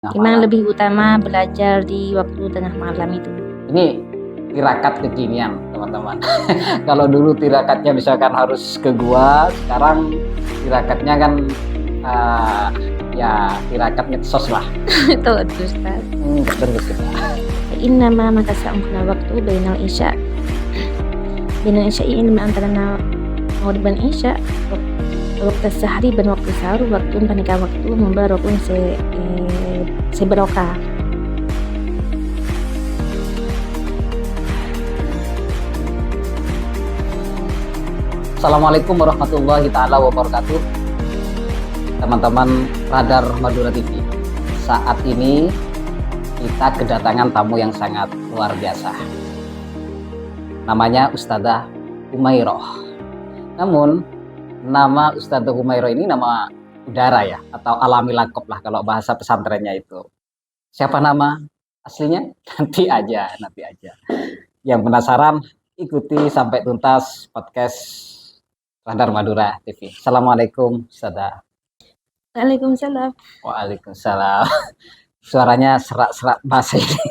Memang lebih utama belajar di waktu tengah malam itu. Ini tirakat kekinian, teman-teman. Kalau dulu tirakatnya misalkan harus ke gua, sekarang tirakatnya kan ya tirakat medsos lah. Betul, Ustaz. Terus kita. Innama makasa'amkuna waktu bainal isya. Bainal isya ini antara maghrib dan isya. Waktu sehari dan waktu sahur waktu panika waktu mubarakun seberokah. Assalamualaikum warahmatullahi taala wabarakatuh. Teman-teman Radar Madura TV. Saat ini kita kedatangan tamu yang sangat luar biasa. Namanya Ustadzah Humairoh. Namun nama Ustadzah Humairoh ini nama udara ya, atau alami lakop lah kalau bahasa pesantrennya itu. Siapa nama aslinya? Nanti aja. Yang penasaran ikuti sampai tuntas podcast Radar Madura TV. Assalamualaikum Ustadzah. Waalaikumsalam. Waalaikumsalam. Suaranya serak-serak bahasa ini.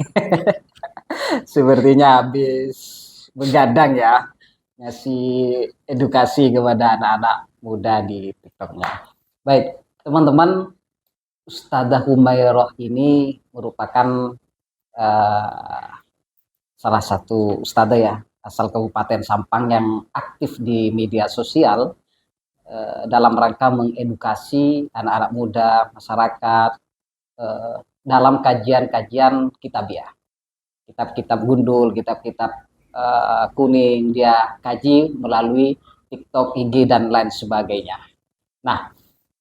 Sepertinya habis begadang ya, ngasih edukasi kepada anak-anak muda di TikToknya. Baik, teman-teman, Ustadzah Humairoh ini merupakan salah satu ustadzah ya, asal Kabupaten Sampang yang aktif di media sosial dalam rangka mengedukasi anak-anak muda, masyarakat dalam kajian-kajian kitabiah. Kitab-kitab gundul, kitab-kitab kuning dia kaji melalui TikTok, IG dan lain sebagainya. Nah,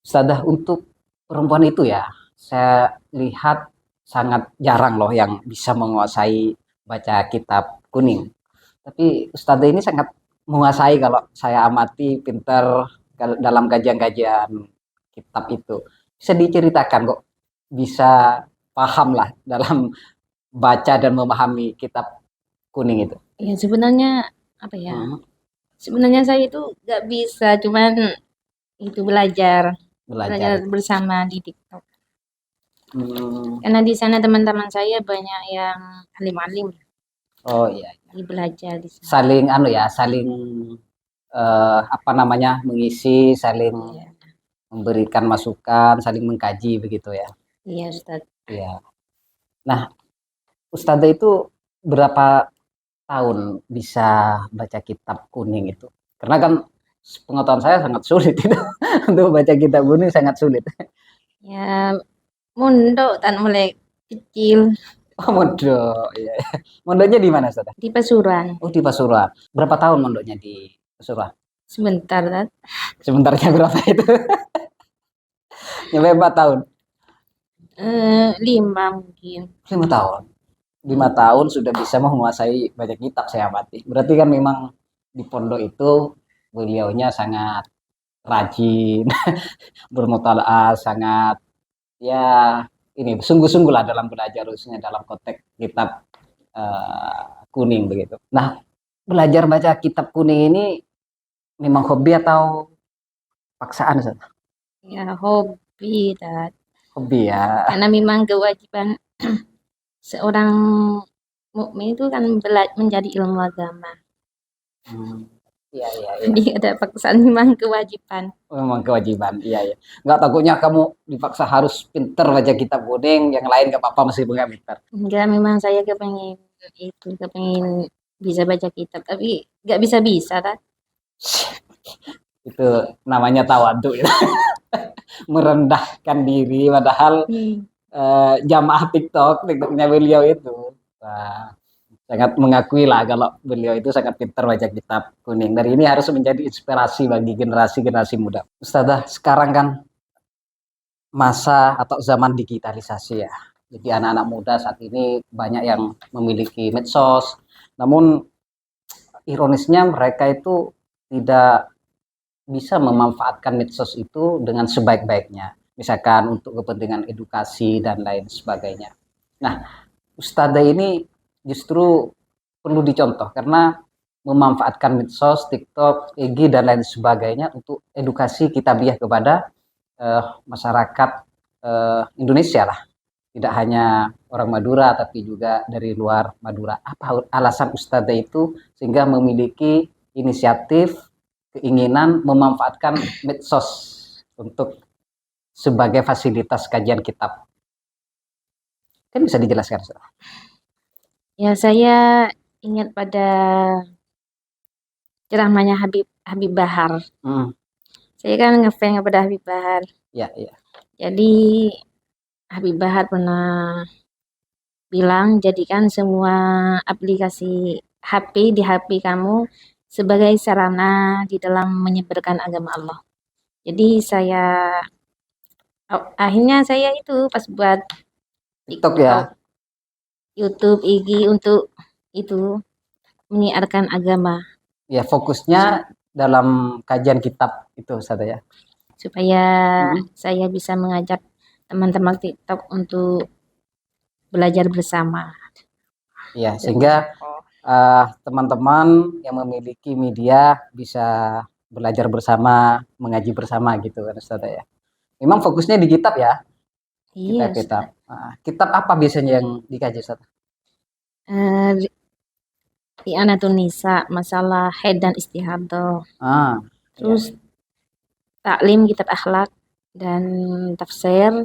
Ustadzah, untuk perempuan itu ya, saya lihat sangat jarang loh yang bisa menguasai baca kitab kuning. Tapi Ustadzah ini sangat menguasai kalau saya amati, pintar dalam kajian-kajian kitab itu. Bisa diceritakan kok bisa paham lah dalam baca dan memahami kitab kuning itu. Ya sebenarnya apa ya? Sebenarnya saya itu nggak bisa, cuman itu belajar bersama di TikTok. Karena di sana teman-teman saya banyak yang alim-alim. Oh iya. Belajar di sana. Saling mengisi, saling memberikan masukan, saling mengkaji begitu ya. Iya, Ustaz. Iya. Nah, Ustadzah itu berapa tahun bisa baca kitab kuning itu? Karena kan pengetahuan saya sangat sulit itu. Untuk baca kitab kuning sangat sulit. Ya, mondok kan mulai kecil. Oh, mondok. Iya. Mondoknya di mana, Ustadzah? Di Pasuruan. Oh, di Pasuruan. Berapa tahun mondoknya di Pasuruan? Sebentar, kan? Sebentarnya berapa itu? Nyampe 4 tahun? 5 mungkin. 5 tahun. 5 tahun sudah bisa menguasai baca kitab, saya amati. Berarti kan memang di pondok itu beliaunya sangat rajin, bermutalaah, sangat ya ini sungguh-sungguh lah dalam belajar, khususnya dalam konteks kitab kuning begitu. Nah, belajar baca kitab kuning ini memang hobi atau paksaan, Ustaz? Ya, hobi, Tad. Hobi ya. Karena memang kewajiban seorang mukmin itu kan menjadi ilmu agama. Iya. Jadi ada paksaan, memang kewajiban. Memang kewajiban, iya. Nggak takutnya kamu dipaksa harus pinter baca kitab kuning, yang lain nggak apa-apa masih nggak pinter? Enggak, memang saya kepengen bisa baca kitab, tapi nggak bisa kan? Itu namanya tawadhu ya. Merendahkan diri, padahal jamaah TikToknya beliau itu sangat mengakui lah kalau beliau itu sangat pintar baca kitab kuning. Dari ini harus menjadi inspirasi bagi generasi muda. Ustadzah, sekarang kan masa atau zaman digitalisasi ya. Jadi anak-anak muda saat ini banyak yang memiliki medsos. Namun ironisnya mereka itu tidak bisa memanfaatkan medsos itu dengan sebaik-baiknya. Misalkan untuk kepentingan edukasi dan lain sebagainya. Nah, Ustadzah ini justru perlu dicontoh karena memanfaatkan medsos, TikTok, IG dan lain sebagainya untuk edukasi kitabiah kepada masyarakat Indonesia lah. tidak hanya orang Madura tapi juga dari luar Madura. Apa alasan Ustadzah itu sehingga memiliki inisiatif, keinginan memanfaatkan medsos untuk sebagai fasilitas kajian kitab? Kan bisa dijelaskan, Ustadzah? Ya, saya ingat pada ceramahnya Habib Bahar. Saya kan ngefans kepada Habib Bahar. Ya, ya. Jadi Habib Bahar pernah bilang, jadikan semua aplikasi HP di HP kamu sebagai sarana di dalam menyebarkan agama Allah. Jadi akhirnya saya itu pas buat TikTok ya, YouTube, IG untuk itu menyiarkan agama. Ya, fokusnya dalam kajian kitab itu, Ustadzah ya. Supaya saya bisa mengajak teman-teman TikTok untuk belajar bersama. Ya, sehingga teman-teman yang memiliki media bisa belajar bersama, mengaji bersama gitu kan, Ustadzah ya. Memang fokusnya di kitab ya. Iya, Kitab. Kitab apa biasanya yang dikaji, Ustadzah? Di Anatun Nisa, masalah haid dan istihadah. Terus taklim, kitab akhlak dan tafsir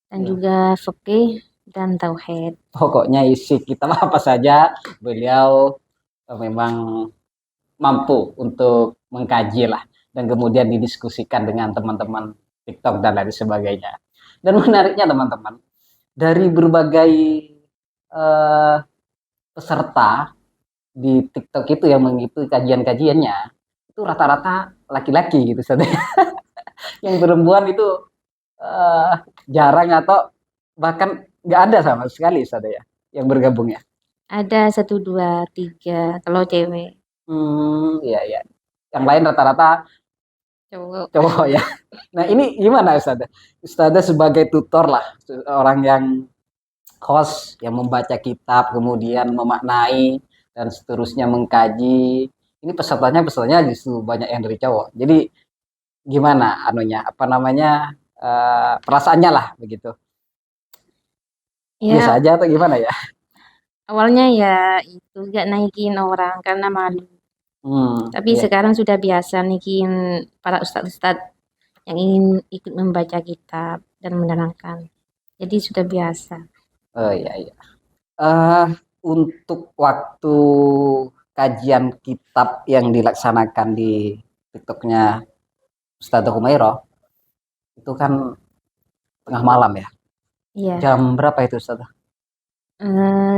dan juga fikih dan tauhid. Pokoknya isi kitab apa saja beliau memang mampu untuk mengkaji lah dan kemudian didiskusikan dengan teman-teman TikTok dan lain sebagainya. Dan menariknya teman-teman, dari berbagai peserta di TikTok itu yang mengikuti kajian-kajiannya itu rata-rata laki-laki gitu, Ustadzah. Yang perempuan itu jarang atau bahkan nggak ada sama sekali, Ustadzah ya, yang bergabung ya. Ada 1, 2, 3 kalau cewek. Iya, iya. Yang lain rata-rata cowok ya. Nah, ini gimana, Ustadzah? Ustadzah sebagai tutor lah, orang yang host yang membaca kitab, kemudian memaknai dan seterusnya mengkaji. Ini pesertanya justru banyak yang dari cowok. Jadi gimana perasaannya lah begitu. Ya, biasa aja atau gimana ya? Awalnya ya itu gak naikin orang karena malu. Tapi sekarang sudah biasa naikin para ustadz-ustadz yang ingin ikut membaca kitab dan menerangkan. Jadi sudah biasa. Oh iya. Untuk waktu kajian kitab yang dilaksanakan di TikToknya Ustadzah Humairah itu kan tengah malam ya? Iya. Jam berapa itu, Ustadzah?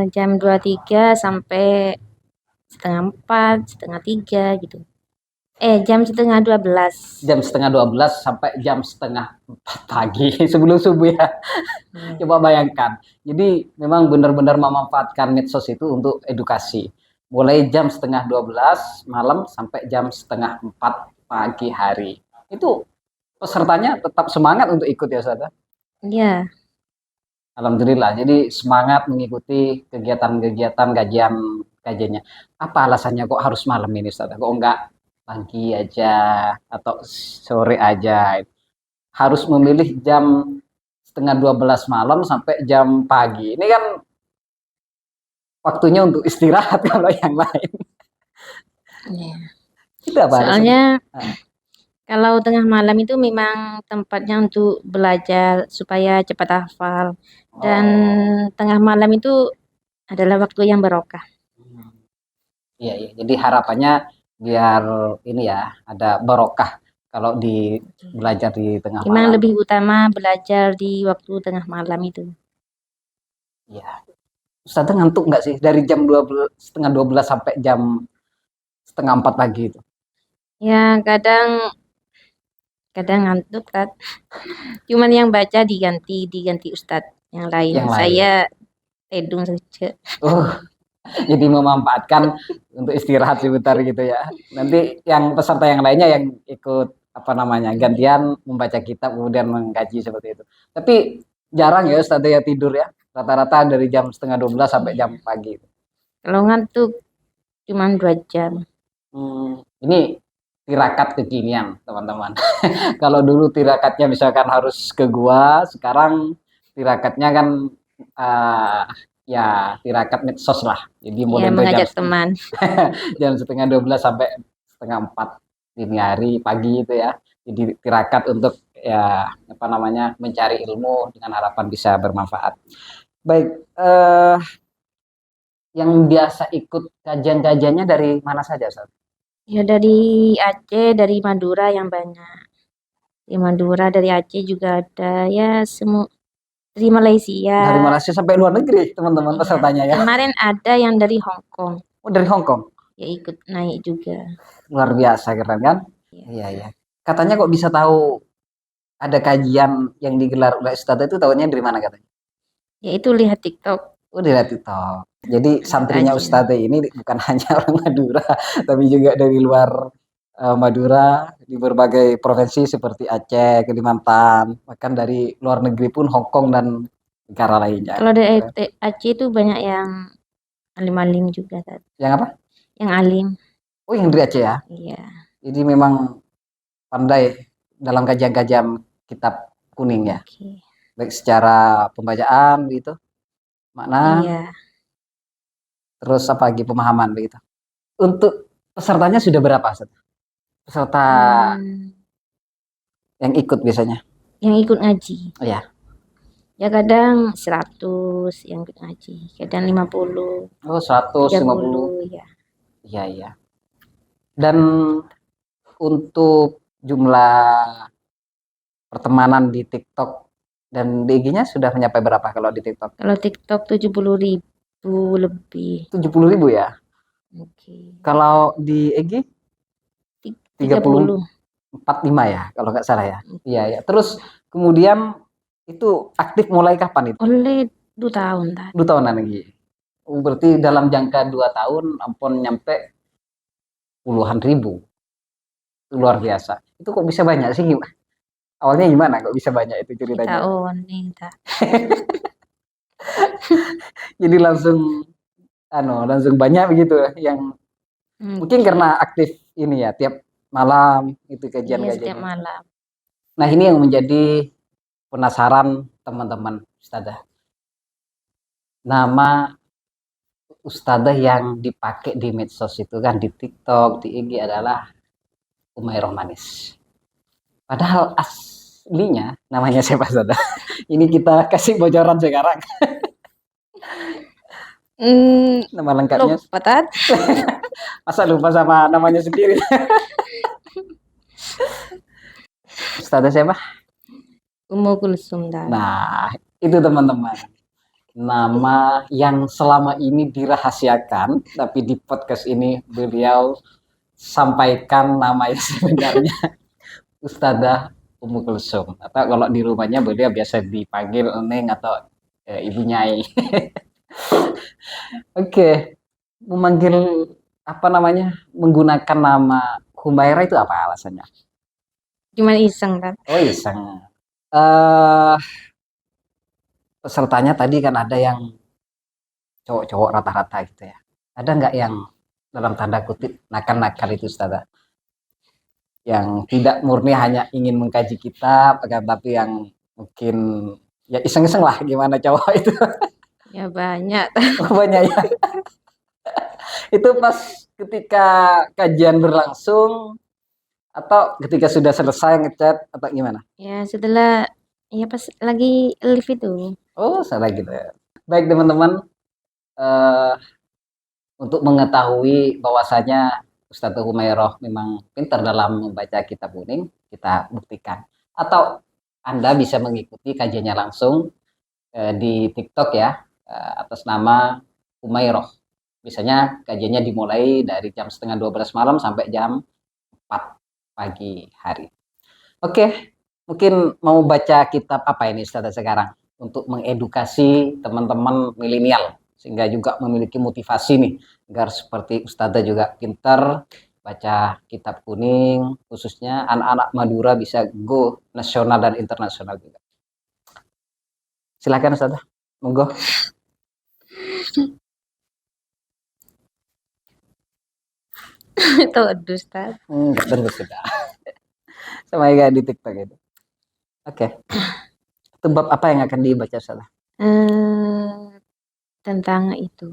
Jam 23 sampai setengah 4, setengah 3 gitu. Jam setengah 12. Jam setengah 12 sampai jam setengah 4 pagi sebelum subuh ya. Coba bayangkan. Jadi memang benar-benar memanfaatkan medsos itu untuk edukasi. Mulai jam setengah 12 malam sampai jam setengah 4 pagi hari. Itu pesertanya tetap semangat untuk ikut ya, Ustadzah? Iya. Alhamdulillah. Jadi semangat mengikuti kegiatan-kegiatan kajiannya. Apa alasannya kok harus malam ini, Ustadzah? Kok enggak pagi aja atau sore aja? Harus memilih jam setengah 12 malam sampai jam pagi. Ini kan waktunya untuk istirahat kalau yang lain. Iya. Soalnya kalau tengah malam itu memang tempatnya untuk belajar supaya cepat hafal. Dan tengah malam itu adalah waktu yang barokah. Iya. Jadi harapannya biar ini ya, ada barokah kalau belajar di tengah malam. Memang lebih utama belajar di waktu tengah malam itu. Iya. Ustadzah ngantuk nggak sih dari jam setengah 12 sampai jam setengah 4 pagi itu? Ya, kadang ngantuk kan. Cuman yang baca diganti ustadz yang lain. Saya tedung saja. Jadi memanfaatkan untuk istirahat sebentar gitu ya. Nanti yang peserta yang lainnya yang ikut gantian membaca kitab kemudian mengkaji seperti itu. Tapi jarang ya Ustadzah ya tidur ya. Rata-rata dari jam setengah 12 sampai jam pagi. Kalau ngantuk cuma 2 jam. Ini tirakat kekinian teman-teman. Kalau dulu tirakatnya misalkan harus ke gua, sekarang tirakatnya kan ya tirakat medsos lah. Jadi Ya, mulai dari mengajak teman. jam setengah 12 sampai setengah 4 dini hari pagi itu ya. Jadi tirakat untuk ya apa namanya mencari ilmu dengan harapan bisa bermanfaat. Baik, yang biasa ikut kajian-kajiannya dari mana saja, Ustaz? Ya dari Aceh, dari Madura yang banyak. Di Madura, dari Aceh juga ada. Ya semua dari Malaysia. Dari Malaysia sampai luar negeri, teman-teman Iya. pesertanya ya. Kemarin ada yang dari Hong Kong. Oh, dari Hong Kong. Ya ikut naik juga. Luar biasa keren kan? Ya. Iya, iya. Katanya kok bisa tahu ada kajian yang digelar oleh Ustadz itu tahunya dari mana katanya? Ya itu lihat TikTok. Oh, dari TikTok. Jadi santrinya kajian. Ustadz ini bukan hanya orang Madura, tapi juga dari luar Madura, di berbagai provinsi seperti Aceh, Kalimantan, bahkan dari luar negeri pun Hong Kong dan negara lainnya. Kalau dari Aceh itu banyak yang alim-alim juga. Yang apa? Yang alim. Oh, yang dari Aceh ya? Iya. Jadi memang pandai dalam kajian-kajian kitab kuning ya. Oke. Baik secara pembacaan begitu, makna, Iya. terus apa lagi pemahaman begitu. Untuk pesertanya sudah berapa, Ustaz? Peserta yang ikut biasanya? Yang ikut ngaji. Oh ya. Ya kadang 100 yang ikut ngaji, kadang 50. Oh, 150. Ya. Iya, iya. Dan untuk jumlah pertemanan di TikTok dan di IG-nya sudah mencapai berapa kalau di TikTok? Kalau TikTok 70.000 lebih. 70.000 ya? Oke. Kalau di IG? 30. 45 ya kalau nggak salah ya. Iya, ya. Terus kemudian itu aktif mulai kapan itu? Oleh 2 tahun tadi. 2 tahunan lagi. Berarti dalam jangka 2 tahun ampun nyampe puluhan ribu. Itu luar biasa. Itu kok bisa banyak sih? Awalnya gimana kok bisa banyak itu ceritanya? Kita. Jadi langsung banyak begitu yang mungkin karena aktif ini ya tiap malam itu Iya, kajian-kajian. setiap malam. Nah, ini yang menjadi penasaran teman-teman Ustadzah. Nama Ustadzah yang dipakai di medsos itu kan di TikTok, di IG adalah Humairah Manis. Padahal aslinya namanya siapa Ustadzah? Ini kita kasih bocoran sekarang. Nama lengkapnya. Lupa tat. Masa lupa sama namanya sendiri? Ustadzah siapa? Ummu Kulsum. Nah, itu teman-teman. Nama yang selama ini dirahasiakan, tapi di podcast ini beliau sampaikan nama yang sebenarnya Ustadzah Ummu Kulsum. Atau kalau di rumahnya beliau biasa dipanggil Neng atau Ibu Nyai. Oke, memanggil apa namanya menggunakan nama Humairah itu apa alasannya? Cuma iseng kan? Oh iseng. Pesertanya tadi kan ada yang cowok-cowok rata-rata gitu ya. Ada nggak yang dalam tanda kutip nakal-nakal itu Ustazah? Yang tidak murni hanya ingin mengkaji kitab, tapi yang mungkin ya iseng-iseng lah gimana cowok itu. Ya banyak. Oh, banyak ya. Itu pas ketika kajian berlangsung atau ketika sudah selesai ngechat atau gimana? Ya setelah ya pas lagi live itu. Oh, salah gitu ya. Baik teman-teman, untuk mengetahui bahwasanya Ustadzah Humairah memang pintar dalam membaca kitab kuning, kita buktikan. Atau Anda bisa mengikuti kajiannya langsung di TikTok ya, atas nama Humairah. Biasanya kajiannya dimulai dari jam setengah 12 malam sampai jam 4 pagi hari. Oke, mungkin mau baca kitab apa ini Ustadzah sekarang? Untuk mengedukasi teman-teman milenial sehingga juga memiliki motivasi nih agar seperti Ustadzah juga pintar baca kitab kuning, khususnya anak-anak Madura bisa go nasional dan internasional juga. Silakan Ustadzah, monggo. Itu Ustaz. Enggak terus sudah. Sama kayak di TikTok itu. Oke. Itu bab apa yang akan dibaca Ustadzah? Tentang itu,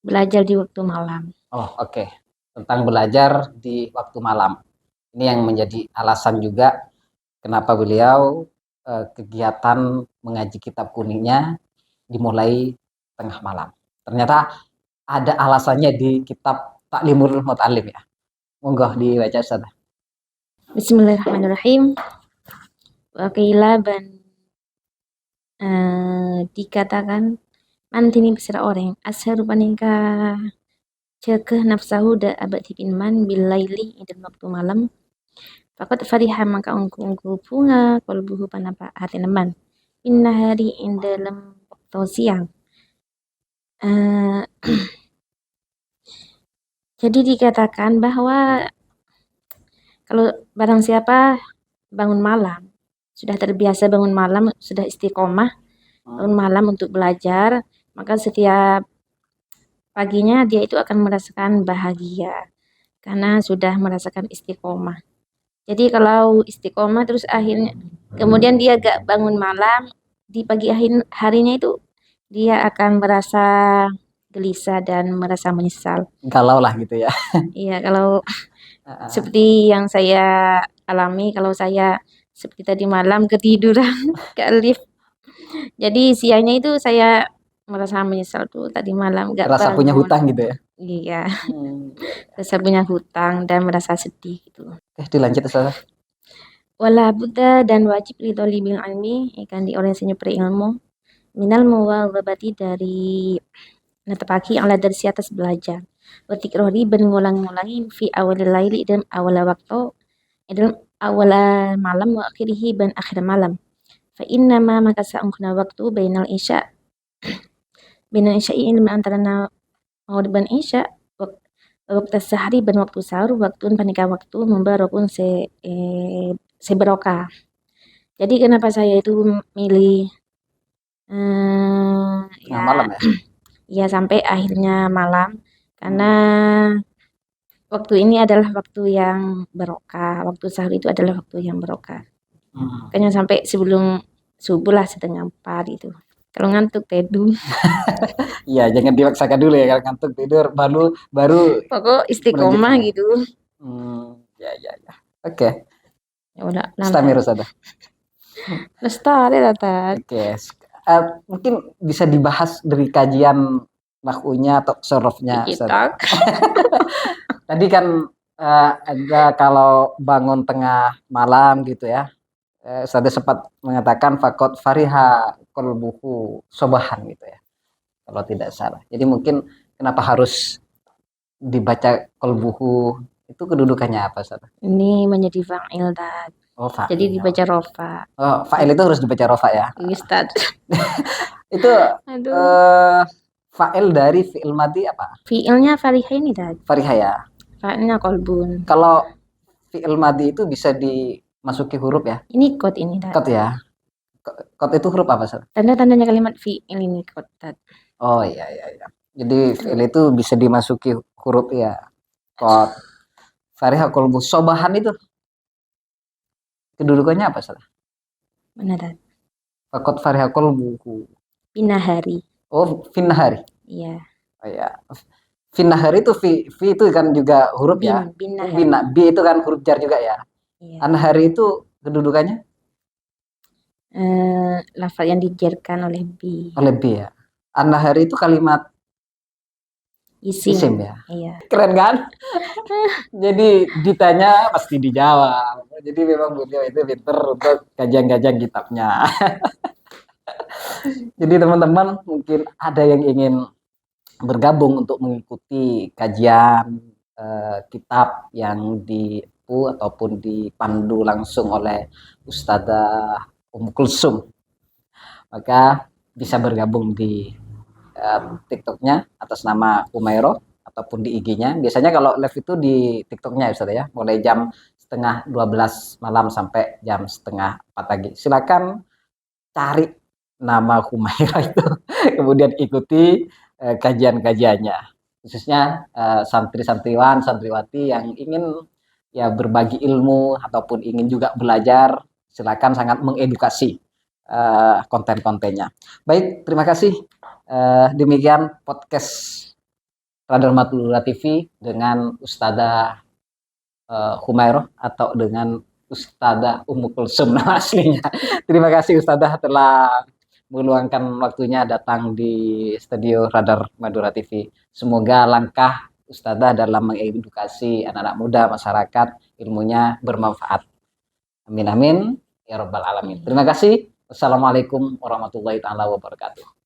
belajar di waktu malam. Oh, oke. Tentang belajar di waktu malam. Ini yang menjadi alasan juga kenapa beliau kegiatan mengaji kitab kuningnya dimulai tengah malam. Ternyata ada alasannya di kitab Taklimul Muta'allim ya. Monggo dibaca Ustaz. Bismillahirrahmanirrahim. Wakila dikatakan mantini besar orang asharu paningka cekeh nafsahu da abad man bilaili dalam waktu malam. Fakat fariha maka ungku bunga kolbuhu panapa hati neman. Inna hari dalam waktu siang. Jadi dikatakan bahwa kalau barang siapa bangun malam, sudah terbiasa bangun malam, sudah istiqomah bangun malam untuk belajar, maka setiap paginya dia itu akan merasakan bahagia karena sudah merasakan istiqomah. Jadi kalau istiqomah terus akhirnya kemudian dia gak bangun malam, di pagi harinya itu dia akan merasa gelisah dan merasa menyesal. Galau lah gitu ya. Iya, kalau seperti yang saya alami, kalau saya seperti tadi malam ketiduran ke lift. Jadi siangnya itu saya merasa menyesal tuh tadi malam gak Rasa bangun. punya hutang gitu ya. Iya. Rasa punya hutang dan merasa sedih gitu. Dilanjut Ustaz. Wala buddha dan wajib li thalibil ilmi ikan di orang yang berilmu minal muwadzabati dari netepaki ala dari si atas belajar. Bertikrori ngulang-ngulangi fi awal laili dalam awal waktu dalam awal malam wa akhirihi dan akhir malam. Fa inna ma maka sa'ungkuna waktu bainal isya bainal isya'i ilmu antara maghrib dan isya waktu sehari dan waktu sahur waktu panika waktu membarakun seberokah. Jadi kenapa saya itu milih Tengah malam ya? ya sampai akhirnya malam karena waktu ini adalah waktu yang barokah, waktu sahur itu adalah waktu yang barokah. Makanya sampai sebelum subuh lah 3:30 itu. Kalau ngantuk tidur. Iya, jangan dipaksakan dulu ya kalau ngantuk tidur baru Pokok istiqomah gitu. Ya. Oke. Ya udah. Istamir Ustaz. Lestari Tata. Oke. Mungkin bisa dibahas dari kajian nahwunya atau sorofnya. Tadi kan ada kalau bangun tengah malam gitu ya. Ustaz sempat mengatakan fakot fariha kolbuhu sobahan gitu ya. Kalau tidak salah. Jadi mungkin kenapa harus dibaca kolbuhu itu kedudukannya apa Ustaz? Ini menjadi fa'il Tad. Oh, fa'il. Jadi dibaca rofa. Oh, fa'il itu harus dibaca rofa ya. Ustaz. Itu fa'il dari fi'il madi apa? Fi'ilnya fariha ini Tad. Fariha ya. Fa'ilnya kolbun. Kalau fi'il madi itu bisa dimasuki huruf ya? Ini kot ini Tad. Kot ya. Kot itu huruf apa Ustaz? Tanda-tandanya kalimat fi'il ini kot Tad. Oh iya. Jadi fi'il itu bisa dimasuki huruf ya. Kot. Fariha kolbu sobahan itu kedudukannya apa Ustaz? Mana Tad? Fakot fariha kolbu. Pinahari. Oh, finnahari. Iya. Oh ya. Finnahari itu fi itu kan juga huruf ya. Bi itu kan huruf jar juga ya. Iya. Anhari itu kedudukannya? Lafal yang dijarkan oleh bi. Oleh bi ya. Anhari itu kalimat isim ya. Iya. Keren kan? Jadi ditanya pasti dijawab. Jadi memang beliau itu pinter untuk kajian-kajian kitabnya. Jadi teman-teman mungkin ada yang ingin bergabung untuk mengikuti kajian kitab yang ataupun dipandu langsung oleh Ustadzah Kulsum, maka bisa bergabung di TikToknya atas nama Umairo ataupun di IG-nya. Biasanya kalau live itu di TikToknya Ustaz ya, mulai jam 11:30 malam sampai jam 3:30 pagi. Silakan cari nama Humaira itu, kemudian ikuti kajian-kajiannya. Khususnya santri-santriwan, santriwati yang ingin ya berbagi ilmu ataupun ingin juga belajar, silakan sangat mengedukasi. konten-kontennya. Baik, terima kasih. Demikian podcast Radar Madura TV dengan Ustadzah Humairah atau dengan Ustadzah Ummu Kulsum nama aslinya. Terima kasih Ustadzah telah meluangkan waktunya datang di studio Radar Madura TV. Semoga langkah Ustadzah dalam mengedukasi anak-anak muda masyarakat ilmunya bermanfaat. Amin amin ya rabbal alamin. Terima kasih. Wassalamualaikum warahmatullahi taala wabarakatuh.